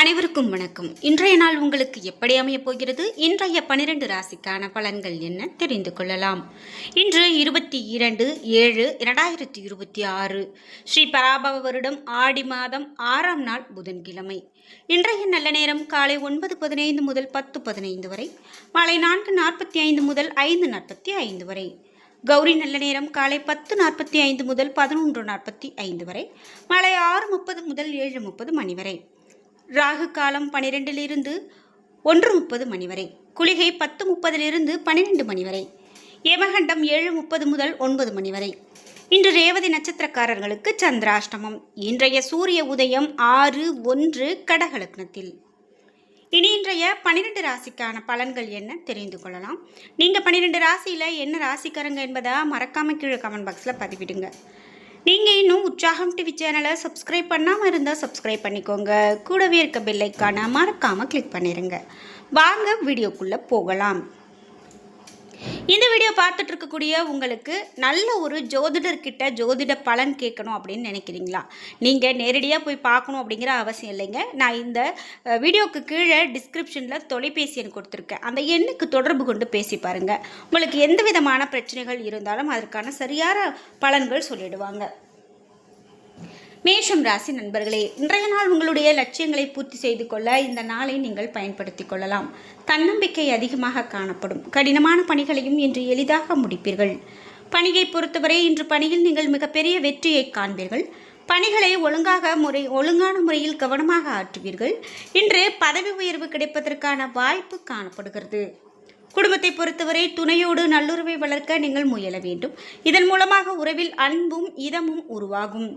அனைவருக்கும் வணக்கம். இன்றைய நாள் உங்களுக்கு எப்படி அமையப் போகிறது? இன்றைய 12 ராசிக்கான பலன்கள் என்ன தெரிந்து கொள்ளலாம். இன்று 22/7/2026 ஸ்ரீ பராபவ வருடம் ஆடி மாதம் 6ஆம் நாள் புதன்கிழமை. இன்றைய நல்ல நேரம் காலை 9:15 முதல் 10:15 வரை, மாலை 4:45 முதல் 5:45 வரை. கௌரி நல்ல நேரம் காலை 10:45 முதல் 11:45 வரை, மாலை 6:30 முதல் 7:30 மணி வரை. ராகு காலம் 12 1:30 மணி வரை. குளிகை 10:30 12 மணி வரை. யமகண்டம் 7:30 முதல் 9 மணி வரை. இன்று ரேவதி நட்சத்திரக்காரர்களுக்கு சந்திராஷ்டமம். இன்றைய சூரிய உதயம் 6:01 கடக லக்னத்தில். இனி இன்றைய 12 ராசிக்கான பலன்கள் என்ன தெரிந்து கொள்ளலாம். நீங்கள் 12 ராசியில் என்ன ராசிக்காரங்க என்பதை மறக்காமல் கீழே கமெண்ட் பாக்ஸில் பதிவிடுங்க. நீங்கள் இன்னும் உற்சாகம் டிவி சேனலை சப்ஸ்கிரைப் பண்ணாமல் இருந்தால் சப்ஸ்கிரைப் பண்ணிக்கோங்க. கூடவே இருக்க பெல் ஐக்கானை மறக்காமல் கிளிக் பண்ணிடுங்க. வாங்க வீடியோக்குள்ளே போகலாம். இந்த வீடியோ பார்த்துட்டு இருக்கக்கூடிய உங்களுக்கு நல்ல ஒரு ஜோதிடர்கிட்ட ஜோதிட பலன் கேட்கணும் அப்படின்னு நினைக்கிறீங்களா? நீங்கள் நேரடியாக போய் பார்க்கணும் அப்படிங்கிற அவசியம் இல்லைங்க. நான் இந்த வீடியோக்கு கீழே டிஸ்கிரிப்ஷனில் தொலைபேசி எண் கொடுத்துருக்கேன். அந்த எண்ணுக்கு தொடர்பு கொண்டு பேசி பாருங்கள். உங்களுக்கு எந்த விதமான பிரச்சனைகள் இருந்தாலும் அதற்கான சரியான பலன்கள் சொல்லிடுவாங்க. மேஷம் ராசி நண்பர்களே, இன்றைய நாள் உங்களுடைய லட்சியங்களை பூர்த்தி செய்து கொள்ள இந்த நாளை நீங்கள் பயன்படுத்தி கொள்ளலாம். தன்னம்பிக்கை அதிகமாக காணப்படும். கடினமான பணிகளையும் இன்று எளிதாக முடிப்பீர்கள். பணியை பொறுத்தவரை இன்று பணியில் நீங்கள் மிகப்பெரிய வெற்றியை காண்பீர்கள். பணிகளை ஒழுங்கான முறையில் கவனமாக ஆற்றுவீர்கள். இன்று பதவி உயர்வு கிடைப்பதற்கான வாய்ப்பு காணப்படுகிறது. குடும்பத்தை பொறுத்தவரை துணையோடு நல்லுறவை வளர்க்க நீங்கள் முயல வேண்டும். இதன் மூலமாக உறவில் அன்பும் இதமும் உருவாகும்.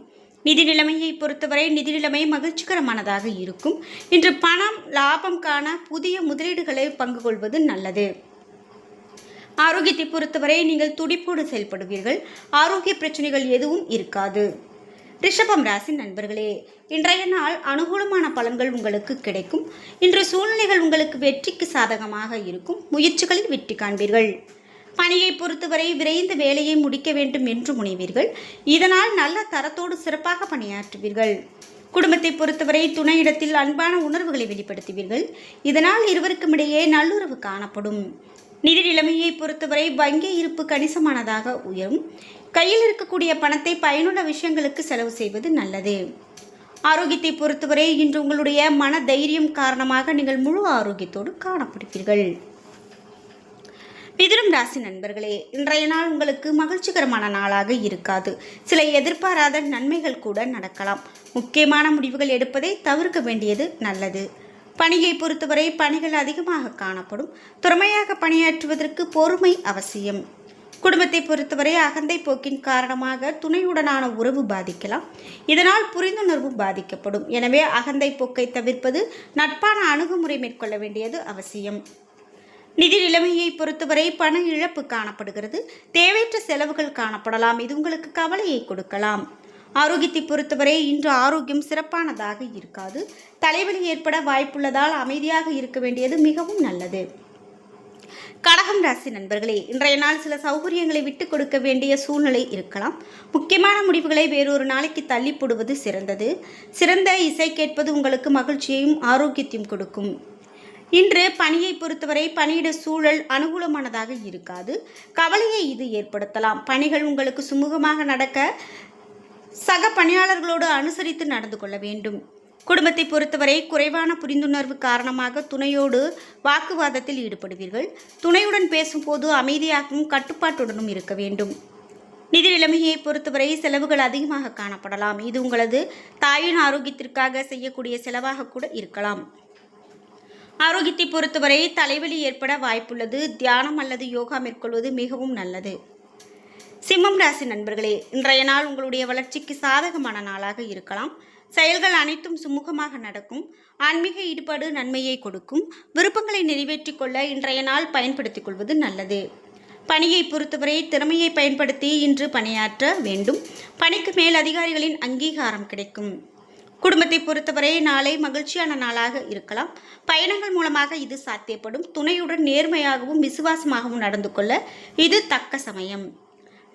நிதி நிலைமையை பொறுத்தவரை நிதி நிலைமை மகிழ்ச்சிகரமானதாக இருக்கும். இன்று பணம் லாபம் காண புதிய முதலீடுகளை பங்கு கொள்வது நல்லது. ஆரோக்கியத்தை பொறுத்தவரை நீங்கள் துடிப்போடு செயல்படுவீர்கள். ஆரோக்கிய பிரச்சனைகள் எதுவும் இருக்காது. ரிஷபம் ராசி நண்பர்களே, இன்றைய நாள் அனுகூலமான பலன்கள் உங்களுக்கு கிடைக்கும். இன்று சூழ்நிலைகள் உங்களுக்கு வெற்றிக்கு சாதகமாக இருக்கும். முயற்சிகளில் வெற்றி காண்பீர்கள். பணியை பொறுத்தவரை விரைந்து வேலையை முடிக்க வேண்டும் என்று முனைவீர்கள். இதனால் நல்ல தரத்தோடு சிறப்பாக பணியாற்றுவீர்கள். குடும்பத்தை பொறுத்தவரை துணையிடத்தில் அன்பான உணர்வுகளை வெளிப்படுத்துவீர்கள். இதனால் இருவருக்கும் இடையே நல்லுறவு காணப்படும். நிதி நிலைமையை பொறுத்தவரை வங்கி இருப்பு கணிசமானதாக உயரும். கையில் இருக்கக்கூடிய பணத்தை பயனுள்ள விஷயங்களுக்கு செலவு செய்வது நல்லது. ஆரோக்கியத்தை பொறுத்தவரை இன்று உங்களுடைய மன தைரியம் காரணமாக நீங்கள் முழு ஆரோக்கியத்தோடு காணப்படுவீர்கள். மிதுனம் ராசி நண்பர்களே, இன்றைய நாள் உங்களுக்கு மகிழ்ச்சிகரமான நாளாக இருக்காது. சில எதிர்பாராத நன்மைகள் கூட நடக்கலாம். முக்கியமான முடிவுகள் எடுப்பதை தவிர்க்க வேண்டியது நல்லது. பணியை பொறுத்தவரை பணிகள் அதிகமாக காணப்படும். திறமையாக பணியாற்றுவதற்கு பொறுமை அவசியம். குடும்பத்தை பொறுத்தவரை அகந்தை போக்கின் காரணமாக துணையுடனான உறவு பாதிக்கலாம். இதனால் புரிந்துணர்வு பாதிக்கப்படும். எனவே அகந்தை போக்கை தவிர்ப்பது, நட்பான அணுகுமுறை மேற்கொள்ள வேண்டியது அவசியம். நிதி நிலைமையை பொறுத்தவரை பண இழப்பு காணப்படுகிறது. தேவையற்ற செலவுகள் காணப்படலாம். இது உங்களுக்கு கவலையை கொடுக்கலாம். ஆரோக்கியத்தை பொறுத்தவரை இன்று ஆரோக்கியம் சிறப்பானதாக இருக்காது. தலைவலி ஏற்பட வாய்ப்புள்ளதால் அமைதியாக இருக்க வேண்டியது மிகவும் நல்லது. கடகம் ராசி நண்பர்களே, இன்றைய நாள் சில சௌகரியங்களை விட்டு கொடுக்க வேண்டிய சூழ்நிலை இருக்கலாம். முக்கியமான முடிவுகளை வேறொரு நாளைக்கு தள்ளி போடுவது சிறந்தது. சிறந்த இசை கேட்பது உங்களுக்கு மகிழ்ச்சியையும் ஆரோக்கியத்தையும் கொடுக்கும். இன்று பணியை பொறுத்தவரை பணியிட சூழல் அனுகூலமானதாக இருக்காது. கவலையை இது ஏற்படுத்தலாம். பணிகள் உங்களுக்கு சுமூகமாக நடக்க சக பணியாளர்களோடு அனுசரித்து நடந்து கொள்ள வேண்டும். குடும்பத்தை பொறுத்தவரை குறைவான புரிந்துணர்வு காரணமாக துணையோடு வாக்குவாதத்தில் ஈடுபடுவீர்கள். துணையுடன் பேசும்போது அமைதியாகவும் கட்டுப்பாட்டுடனும் இருக்க வேண்டும். நிதி நிலைமையை பொறுத்தவரை செலவுகள் அதிகமாக காணப்படலாம். இது உங்களது தாயின் ஆரோக்கியத்திற்காக செய்யக்கூடிய செலவாக கூட இருக்கலாம். ஆரோக்கியத்தை பொறுத்தவரை தலைவலி ஏற்பட வாய்ப்புள்ளது. தியானம் அல்லது யோகா மேற்கொள்வது மிகவும் நல்லது. சிம்மம் ராசி நண்பர்களே, இன்றைய நாள் உங்களுடைய வளர்ச்சிக்கு சாதகமான நாளாக இருக்கலாம். செயல்கள் அனைத்தும் சுமூகமாக நடக்கும். ஆன்மீக ஈடுபாடு நன்மையை கொடுக்கும். விருப்பங்களை நிறைவேற்றிக் கொள்ள இன்றைய நாள் பயன்படுத்திக் கொள்வது நல்லது. பணியை பொறுத்தவரை திறமையை பயன்படுத்தி இன்று பணியாற்ற வேண்டும். பணிக்கு மேல் அதிகாரிகளின் அங்கீகாரம் கிடைக்கும். குடும்பத்தை பொறுத்தவரை நாளை மகிழ்ச்சியான நாளாக இருக்கலாம். பயணங்கள் மூலமாக இது சாத்தியப்படும். துணையுடன் நேர்மையாகவும் விசுவாசமாகவும் நடந்து கொள்ள இது தக்க சமயம்.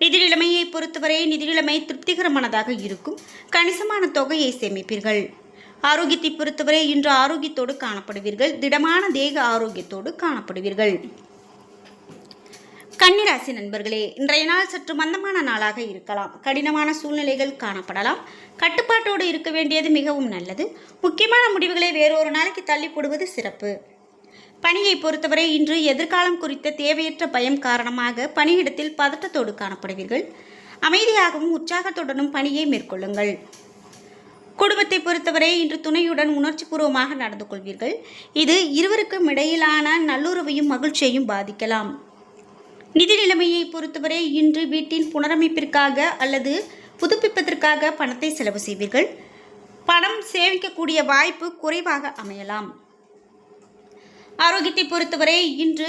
நிதி நிலைமையை பொறுத்தவரை நிதி நிலைமை திருப்திகரமானதாக இருக்கும். கணிசமான தொகையை சேமிப்பீர்கள். ஆரோக்கியத்தை பொறுத்தவரை இன்று ஆரோக்கியத்தோடு காணப்படுவீர்கள். திடமான தேக ஆரோக்கியத்தோடு காணப்படுவீர்கள். கன்னிராசி நண்பர்களே, இன்றைய நாள் சற்று மந்தமான நாளாக இருக்கலாம். கடினமான சூழ்நிலைகள் காணப்படலாம். கட்டுப்பாட்டோடு இருக்க வேண்டியது மிகவும் நல்லது. முக்கியமான முடிவுகளை வேறொரு நாளைக்கு தள்ளி போடுவது சிறப்பு. பணியை பொறுத்தவரை இன்று எதிர்காலம் குறித்த தேவையற்ற பயம் காரணமாக பணியிடத்தில் பதட்டத்தோடு காணப்படுவீர்கள். அமைதியாகவும் உற்சாகத்துடனும் பணியை மேற்கொள்ளுங்கள். குடும்பத்தை பொறுத்தவரை இன்று துணையுடன் உணர்ச்சிபூர்வமாக நடந்து கொள்வீர்கள். இது இருவருக்கும் இடையிலான நல்லுறவையும் மகிழ்ச்சியையும் பாதிக்கலாம். நிதி நிலைமையை பொறுத்தவரை இன்று வீட்டின் புனரமைப்பிற்காக அல்லது புதுப்பிப்பதற்காக பணத்தை செலவு செய்வீர்கள். பணம் சேமிக்கக்கூடிய வாய்ப்பு குறைவாக அமையலாம். ஆரோக்கியத்தை பொறுத்தவரை இன்று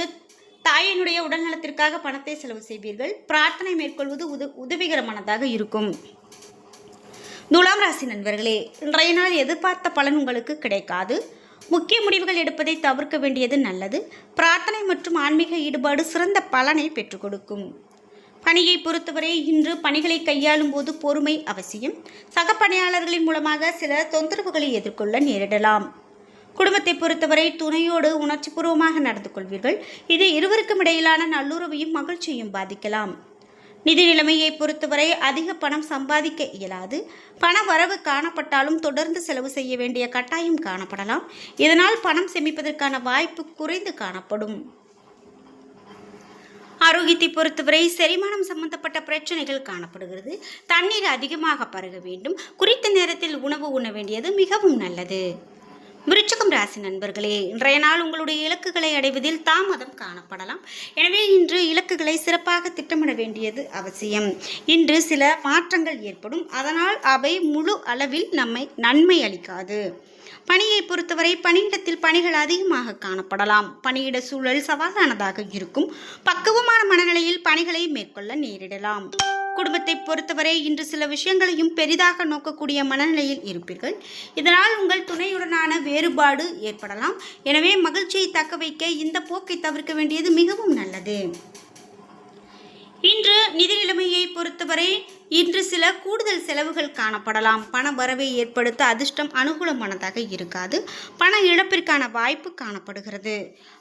தாயினுடைய உடல்நலத்திற்காக பணத்தை செலவு செய்வீர்கள். பிரார்த்தனை மேற்கொள்வது உதவிகரமானதாக இருக்கும். துலாம் ராசி நண்பர்களே, இன்றைய நாள் எதிர்பார்த்த பலன் உங்களுக்கு கிடைக்காது. முக்கிய முடிவுகள் எடுப்பதை தவிர்க்க வேண்டியது நல்லது. பிரார்த்தனை மற்றும் ஆன்மீக ஈடுபாடு சிறந்த பலனை பெற்றுக் கொடுக்கும். பணியை பொறுத்தவரை இன்று பணிகளை கையாளும் போது பொறுமை அவசியம். சக பணியாளர்களின் மூலமாக சில தொந்தரவுகளை எதிர்கொள்ள நேரிடலாம். குடும்பத்தை பொறுத்தவரை துணையோடு உணர்ச்சிபூர்வமாக நடந்து கொள்வீர்கள். இது இருவருக்கும் இடையிலான நல்லுறவையும் மகிழ்ச்சியையும் பாதிக்கலாம். நிதி நிலைமையை பொறுத்தவரை அதிக பணம் சம்பாதிக்க இயலாது. பண வரவு காணப்பட்டாலும் தொடர்ந்து செலவு செய்ய வேண்டிய கட்டாயம் காணப்படலாம். இதனால் பணம் சேமிப்பதற்கான வாய்ப்பு குறைந்து காணப்படும். ஆரோக்கியத்தை பொறுத்தவரை செரிமானம் சம்பந்தப்பட்ட பிரச்சனைகள் காணப்படுகிறது. தண்ணீர் அதிகமாக பருக வேண்டும். குறித்த நேரத்தில் உணவு உண்ண வேண்டியது மிகவும் நல்லது. விருச்சிகம் ராசி நண்பர்களே, இன்றைய நாள் உங்களுடைய இலக்குகளை அடைவதில் தாமதம் காணப்படலாம். எனவே இன்று இலக்குகளை சிறப்பாக திட்டமிட வேண்டியது அவசியம். இன்று சில மாற்றங்கள் ஏற்படும். அதனால் அவை முழு அளவில் நன்மை அளிக்காது. பணியை பொறுத்தவரை பணியிடத்தில் பணிகள் அதிகமாக காணப்படலாம். பணியிட சூழல் சவாலானதாக இருக்கும். பக்குவமான மனநிலையில் பணிகளை மேற்கொள்ள நேரிடலாம். குடும்பத்தை பொறுத்தவரை இன்று சில விஷயங்களையும் பெரிதாக நோக்கக்கூடிய மனநிலையில் இருப்பீர்கள். இதனால் உங்கள் துணையுடனான வேறுபாடு ஏற்படலாம். எனவே மகிழ்ச்சியை தக்க வைக்க இந்த போக்கை தவிர்க்க வேண்டியது மிகவும் நல்லது. இன்று நிதி நிலைமையை பொறுத்தவரை இன்று சில கூடுதல் செலவுகள் காணப்படலாம். பண வரவை ஏற்படுத்த அதிர்ஷ்டம் அனுகூலமானதாக இருக்காது. பண இழப்பிற்கான வாய்ப்பு காணப்படுகிறது.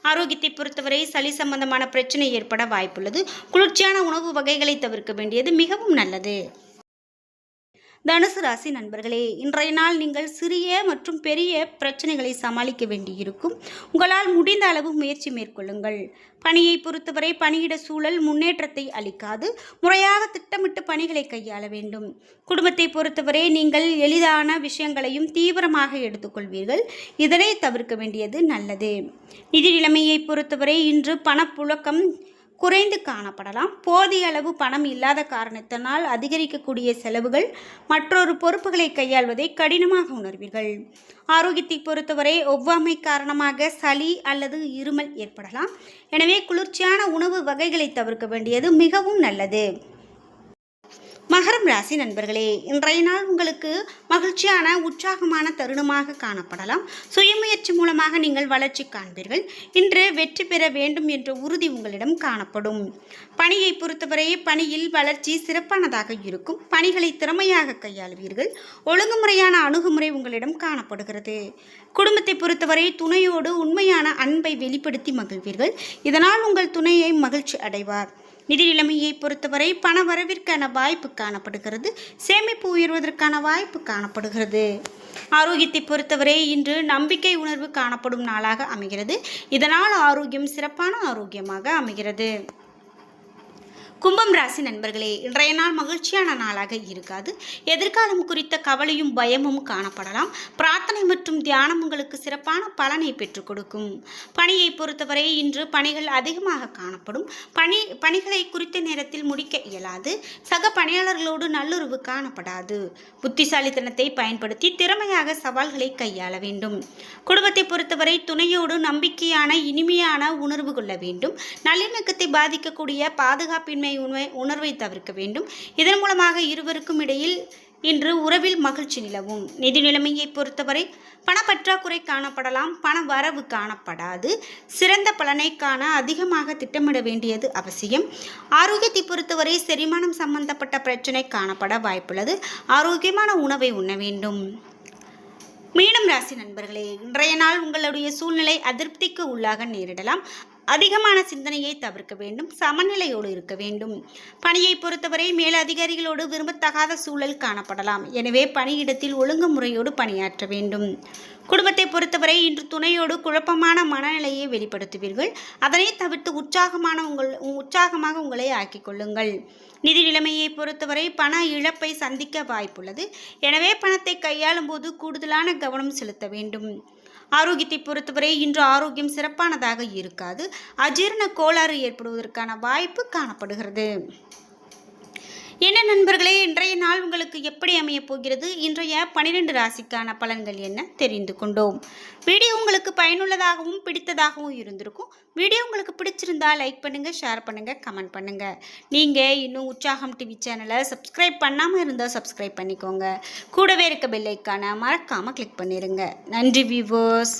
ஆரோக்கியத்தை பொறுத்தவரை சளி சம்பந்தமான பிரச்சனை ஏற்பட வாய்ப்புள்ளது. குளிர்ச்சியான உணவு வகைகளை தவிர்க்க வேண்டியது மிகவும் நல்லது. தனுசு ராசி நண்பர்களே, இன்றைய நாள் நீங்கள் சிறிய மற்றும் பெரிய பிரச்சனைகளை சமாளிக்க வேண்டியிருக்கும். உங்களால் முடிந்த அளவு முயற்சி மேற்கொள்ளுங்கள். பணியை பொறுத்தவரை பணியிட சூழல் முன்னேற்றத்தை அளிக்காது. முறையாக திட்டமிட்டு பணிகளை கையாள வேண்டும். குடும்பத்தை பொறுத்தவரை நீங்கள் எளிதான விஷயங்களையும் தீவிரமாக எடுத்துக்கொள்வீர்கள். இதனை தவிர்க்க வேண்டியது நல்லது. நிதி நிலைமையை பொறுத்தவரை இன்று பணப்புழக்கம் குறைந்து காணப்படலாம். போதிய அளவு பணம் இல்லாத காரணத்தினால் அதிகரிக்கக்கூடிய செலவுகள் மற்றொரு பொறுப்புகளை கையாள்வதை கடினமாக உணர்வீர்கள். ஆரோக்கியத்தை பொறுத்தவரை ஒவ்வாமை காரணமாக சளி அல்லது இருமல் ஏற்படலாம். எனவே குளிர்ச்சியான உணவு வகைகளை தவிர்க்க வேண்டியது மிகவும் நல்லது. மகரம் ராசி நண்பர்களே, இன்றைய நாள் உங்களுக்கு மகிழ்ச்சியான உற்சாகமான தருணமாக காணப்படலாம். சுயமுயற்சி மூலமாக நீங்கள் வளர்ச்சி காண்பீர்கள். இன்று வெற்றி பெற வேண்டும் என்ற உறுதி உங்களிடம் காணப்படும். பணியை பொறுத்தவரை பணியில் வளர்ச்சி சிறப்பானதாக இருக்கும். பணிகளை திறமையாக கையாளுவீர்கள். ஒழுங்குமுறையான அணுகுமுறை உங்களிடம் காணப்படுகிறது. குடும்பத்தை பொறுத்தவரை துணையோடு உண்மையான அன்பை வெளிப்படுத்தி மகிழ்வீர்கள். இதனால் உங்கள் துணையை மகிழ்ச்சி அடைவார். நிதி நிலைமையை பொறுத்தவரை பண வரவிற்கான வாய்ப்பு காணப்படுகிறது. சேமிப்பு உயர்வதற்கான வாய்ப்பு காணப்படுகிறது. ஆரோக்கியத்தை பொறுத்தவரை இன்று நம்பிக்கை உணர்வு காணப்படும் நாளாக அமைகிறது. இதனால் ஆரோக்கியம் சிறப்பான ஆரோக்கியமாக அமைகிறது. கும்பம் ராசி நண்பர்களே, இன்றைய நாள் மகிழ்ச்சியான நாளாக இருக்காது. எதிர்காலம் குறித்த கவலையும் பயமும் காணப்படலாம். பிரார்த்தனை மற்றும் தியானம் உங்களுக்கு சிறப்பான பலனை பெற்றுக் கொடுக்கும். பணியை பொறுத்தவரை இன்று பணிகள் அதிகமாக காணப்படும். பணிகளை குறித்த நேரத்தில் முடிக்க இயலாது. சக பணியாளர்களோடு நல்லுறவு காணப்படாது. புத்திசாலித்தனத்தை பயன்படுத்தி திறமையாக சவால்களை கையாள வேண்டும். குடும்பத்தை பொறுத்தவரை துணையோடு நம்பிக்கையான இனிமையான உணர்வு கொள்ள வேண்டும். நல்லிணக்கத்தை பாதிக்கக்கூடிய பாதுகாப்பின்மை உணர்வை தவிர்க்க வேண்டும். இதன் மூலமாக இருவருக்கும் இடையில் இன்று உறவில் மகிழ்ச்சி நிலவும். நிதி நிலைமையை பொறுத்தவரை பணப்பற்றாக்குறை காணப்படலாம். பண வரவு காணப்படாது. சிறந்த பலனை காண அதிகமாக திட்டமிட வேண்டியது அவசியம். ஆரோக்கியத்தை பொறுத்தவரை செரிமானம் சம்பந்தப்பட்ட பிரச்சனை காணப்பட வாய்ப்புள்ளது. ஆரோக்கியமான உணவை உண்ண வேண்டும். மீனம் ராசி நண்பர்களே, இன்றைய நாள் உங்களுடைய சூழ்நிலை அதிருப்திக்கு உள்ளாக நேரிடலாம். அதிகமான சிந்தனையை தவிர்க்க வேண்டும். சமநிலையோடு இருக்க வேண்டும். பணியை பொறுத்தவரை மேலதிகாரிகளோடு விரும்பத்தகாத சூழல் காணப்படலாம். எனவே பணியிடத்தில் ஒழுங்குமுறையோடு பணியாற்ற வேண்டும். குடும்பத்தை பொறுத்தவரை இன்று துணையோடு குழப்பமான மனநிலையை வெளிப்படுத்துவீர்கள். அதனை தவிர்த்து உற்சாகமாக உங்களை ஆக்கிக் கொள்ளுங்கள். நிதி நிலைமையை பொறுத்தவரை பண இழப்பை சந்திக்க வாய்ப்புள்ளது. எனவே பணத்தை கையாளும் போது கூடுதலான கவனம் செலுத்த வேண்டும். ஆரோக்கியத்தை பொறுத்தவரை இன்று ஆரோக்கியம் சிறப்பானதாக இருக்காது. அஜீரண கோளாறு ஏற்படுவதற்கான வாய்ப்பு காணப்படுகிறது. என்ன நண்பர்களே, இன்றைய நாள் உங்களுக்கு எப்படி அமையப் போகிறது? இன்றைய 12 ராசிக்கான பலன்கள் என்ன தெரிந்து கொண்டோம். வீடியோ உங்களுக்கு பயனுள்ளதாகவும் பிடித்ததாகவும் இருந்திருக்கும். வீடியோ உங்களுக்கு பிடிச்சிருந்தா லைக் பண்ணுங்கள், ஷேர் பண்ணுங்கள், கமெண்ட் பண்ணுங்கள். நீங்கள் இன்னும் உற்சாகம் டிவி சேனலை சப்ஸ்கிரைப் பண்ணாமல் இருந்தால் சப்ஸ்கிரைப் பண்ணிக்கோங்க. கூடவே இருக்க பெல் ஐக்கானை மறக்காமல் கிளிக் பண்ணிடுங்க. நன்றி வியூவர்ஸ்.